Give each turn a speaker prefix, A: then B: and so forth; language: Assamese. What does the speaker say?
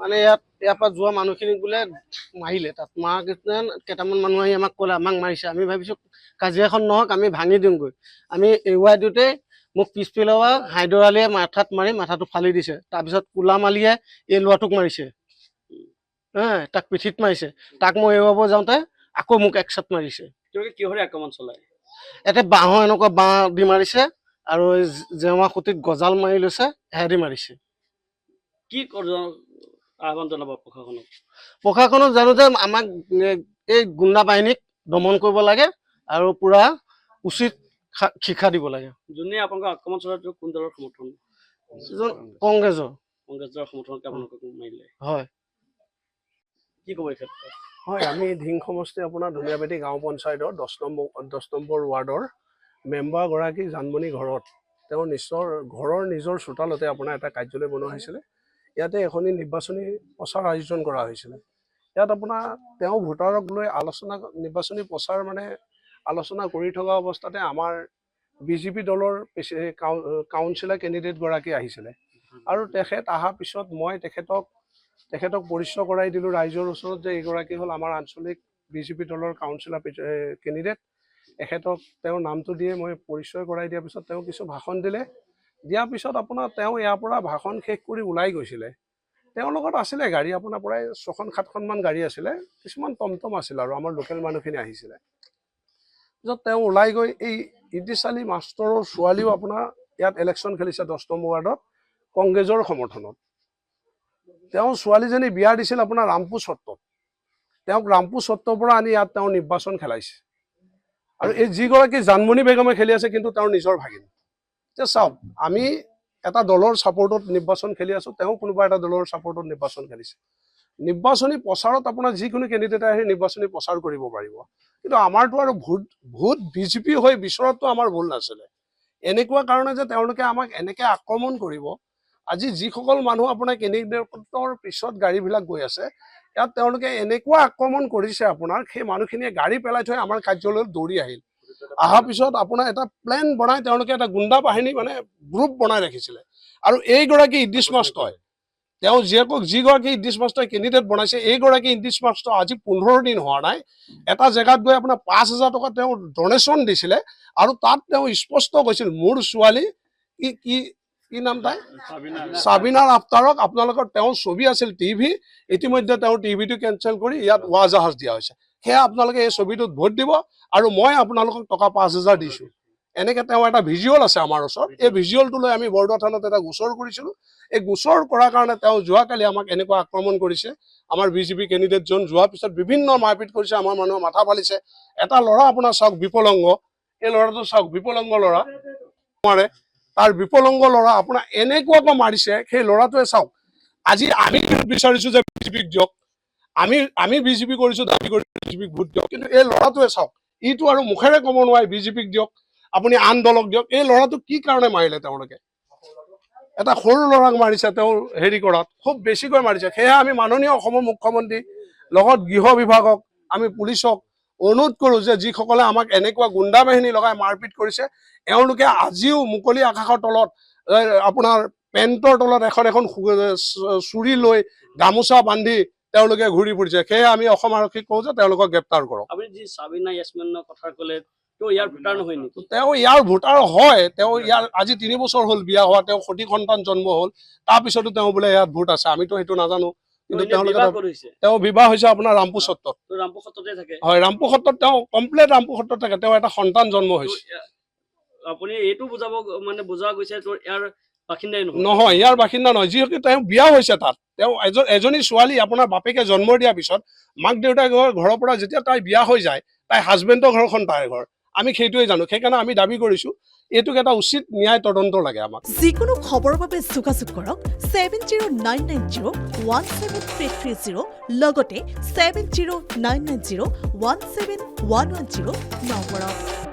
A: মানে ইয়াৰ পৰা যোৱা মানুহখিনিক বোলে মাৰিলে তাত মাৰ কেইটামান মানুহ আহি আমাক ক'লে আমাক মাৰিছে আমি ভাবিছোঁ কাজিয়াখন নহওক আমি ভাঙি দিওঁগৈ আমি এৰুৱাই দিওঁতেই মোক পিছফালৰ পৰা হাইদৰ আলীয়ে মাথাত মাৰি মাথাটো ফালি দিছে তাৰপিছত কোলাম আলীয়ে এই ল'ৰাটোক মাৰিছে তাক পিঠিত মাৰিছে তাক মই এৰুৱাব যাওঁতে আকৌ মোক একচাট মাৰিছে
B: কিহৰে আক্ৰমণ চলায়
A: ইয়াতে বাঁহৰ এনেকুৱা বাঁহ দি মাৰিছে আৰু জেওৰা খুঁটিত গজাল মাৰি লৈছে হেৰি মাৰিছে
B: কি আহ্বান জনাব
A: প্ৰশাসনক জানো যে আমাক এই গুণ্ডা বাহিনীক দমন কৰিব লাগে আৰু পুৰা উচিত শিক্ষা দিব লাগে
B: যোনে আপোনালোকৰ আক্ৰমণ চলাইছে কোন দলৰ সমৰ্থন
A: কংগ্ৰেছৰ
B: সমৰ্থনকে আপোনালোকক মাৰিলে
A: হয়
B: কি ক'ব এই ক্ষেত্ৰত
C: হয় আমি ধিং সমষ্টি আপোনাৰ ধুনীয়াবেদী গাঁও পঞ্চায়তৰ 10 নম্বৰ ৱাৰ্ডৰ মেম্বাৰগৰাকী জানমণি ঘৰত তেওঁ ঘৰৰ নিজৰ চোতালতে আপোনাৰ এটা কাৰ্যালয় বনোৱা হৈছিলে ইয়াতে এখনি নিৰ্বাচনী প্ৰচাৰ আয়োজন কৰা হৈছিলে ইয়াত আপোনাৰ তেওঁ ভোটাৰক লৈ নিৰ্বাচনী প্ৰচাৰ মানে আলোচনা কৰি থকা অৱস্থাতে আমাৰ বিজেপি দলৰ কাউন্সিলৰ কেণ্ডিডেটগৰাকী আহিছিলে আৰু তেখেত অহাৰ পিছত মই তেখেতক পৰিচয় কৰাই দিলোঁ ৰাইজৰ ওচৰত যে এইগৰাকী হ'ল আমাৰ আঞ্চলিক বিজেপি দলৰ কাউন্সিলৰ কেণ্ডিডেট এখেতক তেওঁৰ নামটো দিয়ে মই পৰিচয় কৰাই দিয়াৰ পিছত তেওঁ কিছু ভাষণ দিয়াৰ পিছত আপোনাৰ তেওঁ ইয়াৰ পৰা ভাষণ শেষ কৰি ওলাই গৈছিলে তেওঁৰ লগত আছিলে গাড়ী আপোনাৰ প্ৰায় 6-7খনমান গাড়ী আছিলে কিছুমান টমটম আছিল আৰু আমাৰ লোকেল মানুহখিনি আহিছিলে পিছত তেওঁ ওলাই গৈ এই ইদ্ৰিছ আলী মাষ্টৰৰ ছোৱালীও আপোনাৰ ইয়াত ইলেকশ্যন খেলিছে 10 নম্বৰ ৱাৰ্ডত কংগ্ৰেছৰ সমৰ্থনত তেওঁ ছোৱালীজনী বিয়া দিছিল আপোনাৰ ৰামপুৰ চত্ৰত তেওঁক ৰামপুৰ চত্ৰৰ পৰা আনি ইয়াত তেওঁ নিৰ্বাচন খেলাইছে আৰু এই যিগৰাকী জানমণি বেগমে খেলি আছে কিন্তু তেওঁৰ নিজৰ ভাগিন এতিয়া চাওক আমি এটা দলৰ ছাপোৰ্টত নিৰ্বাচন খেলি আছোঁ তেওঁ কোনোবা এটা দলৰ ছাপোৰ্টত নিৰ্বাচন খেলিছে নিৰ্বাচনী প্ৰচাৰত আপোনাৰ যিকোনো কেণ্ডিডেটে আহি নিৰ্বাচনী প্ৰচাৰ কৰিব পাৰিব কিন্তু আমাৰতো আৰু ভোট বিজেপি হৈ বিচৰাটো আমাৰ ভুল নাছিলে এনেকুৱা কাৰণে যে তেওঁলোকে আমাক এনেকৈ আক্ৰমণ কৰিব আজি যিসকল মানুহ আপোনাৰ কেণ্ডিডেটৰ পিছত গাড়ীবিলাক গৈ আছে ইয়াত তেওঁলোকে এনেকুৱা আক্ৰমণ কৰিছে আপোনাৰ সেই মানুহখিনিয়ে গাড়ী পেলাই থৈ আমাৰ কাৰ্যালয়ত দৌৰি আহিল অহাৰ পিছত আপোনাৰ এটা প্লেন বনাই তেওঁলোকে এটা গুণ্ডা বাহিনী মানে গ্ৰুপ বনাই ৰাখিছিলে আৰু এইগৰাকী ইদ্ৰিছ মাষ্টৰ তেওঁ যিগৰাকী ইদ্ৰিছ মাষ্টৰে কেণ্ডিডেট বনাইছে এইগৰাকী ইদ্ৰিছ মাষ্টৰ আজি 15 দিন হোৱা নাই এটা জেগাত গৈ আপোনাৰ 5,000 টকা তেওঁ ডনেশ্যন দিছিলে আৰু তাত তেওঁ স্পষ্ট কৈছিল মোৰ ছোৱালী কি নাম তাই সাবিনাৰ আফতাৰক আপোনালোকৰ তেওঁৰ ছবি আছিল টিভি ইতিমধ্যে তেওঁৰ টিভিটো কেঞ্চেল কৰি ইয়াত ৱাজাহাজ দিয়া হৈছে সেয়া আপোনালোকে এই ছবিটোত ভোট দিব আৰু মই আপোনালোকক টকা 5,000 দিছোঁ এনেকৈ তেওঁ এটা ভিজুৱেল আছে আমাৰ ওচৰত এই ভিজুৱেলটো লৈ আমি বৰদোৱা থানাত এটা গোচৰ কৰিছিলোঁ এই গোচৰ কৰাৰ কাৰণে তেওঁ যোৱাকালি আমাক এনেকুৱা আক্ৰমণ কৰিছে আমাৰ বিজেপি কেণ্ডিডেটজন যোৱাৰ পিছত বিভিন্ন মাৰপিট কৰিছে আমাৰ মানুহৰ মাথা ফালিছে এটা ল'ৰা আপোনাৰ চাওক বিপলংগ এই ল'ৰাটো চাওক বিপলংগ ল'ৰা মাৰে তাৰ বিপলংগ ল'ৰা আপোনাৰ এনেকুৱাকৈ মাৰিছে সেই ল'ৰাটোৱে চাওক আজি আমি বিচাৰিছোঁ যে বিজেপিক দিয়ক আমি বিজেপি কৰিছোঁ দাবী কৰিছোঁ বিজেপিক ভোট দিয়ক কিন্তু এই ল'ৰাটোৱে চাওক ইটো আৰু মুখেৰে ক'ব নোৱাৰে বিজেপিক দিয়ক আপুনি আন দলক দিয়ক এই ল'ৰাটোক কি কাৰণে মাৰিলে তেওঁলোকে এটা সৰু ল'ৰাক মাৰিছে তেওঁ হেৰি কৰাত খুব বেছিকৈ মাৰিছে সেয়া আমি মাননীয় অসমৰ মুখ্যমন্ত্ৰী লগত গৃহ বিভাগক আমি পুলিচক অনুৰোধ কৰোঁ যে যিসকলে আমাক এনেকুৱা গুণ্ডা বাহিনী লগাই মাৰপিট কৰিছে এওঁলোকে আজিও মুকলি আকাশৰ তলত আপোনাৰ পেণ্টৰ তলত এখন চুৰি লৈ গামোচা বান্ধি তেওঁলোকে ঘূৰি ফুৰিছে সেয়ে আমি অসম আৰক্ষীক কওঁ যে তেওঁলোকক গ্ৰেপ্তাৰ কৰক
B: আপুনি যি সাবিনা ইয়াসমিনৰ কথা ক'লে তেওঁ ইয়াৰ ভোটাৰ নহয় নেকি
C: তেওঁ ইয়াৰ ভোটাৰ হয় তেওঁ ইয়াৰ আজি 3 বছৰ হ'ল বিয়া হোৱা তেওঁ সঠিক সন্তান জন্ম হ'ল তাৰপিছতো তেওঁ বোলে ইয়াত ভোট আছে আমিতো সেইটো নাজানো কিন্তু তেওঁ বিবাহ হৈছে আপোনাৰ ৰামপুৰ সত্ৰত হয় ৰামপুৰ সত্ৰত তেওঁ কমপ্লিট ৰামপুৰ সত্ৰত থাকে তেওঁ এটা সন্তান জন্ম হৈছে
B: আপুনি এইটো বুজা গৈছে ইয়াৰ বাসিন্দাই
C: নহয় ইয়াৰ বাসিন্দা নহয় যিহেতু তেওঁ বিয়া হৈছে তাত তেওঁ এজনী ছোৱালী আপোনাৰ বাপেকে জন্ম দিয়াৰ পিছত মাক দেউতাকৰ ঘৰৰ পৰা যেতিয়া তাই বিয়া হৈ যায় তাই হাজবেণ্ডৰ ঘৰখন তাইৰ ঘৰ আমি সেইটোৱে জানো সেইকাৰণে আমি দাবী কৰিছোঁ এইটোক এটা উচিত ন্যায় তদন্ত লাগে আমাক
D: যিকোনো খবৰৰ বাবে যোগাযোগ কৰক 7099017330 লগতে 7099017110 নম্বৰত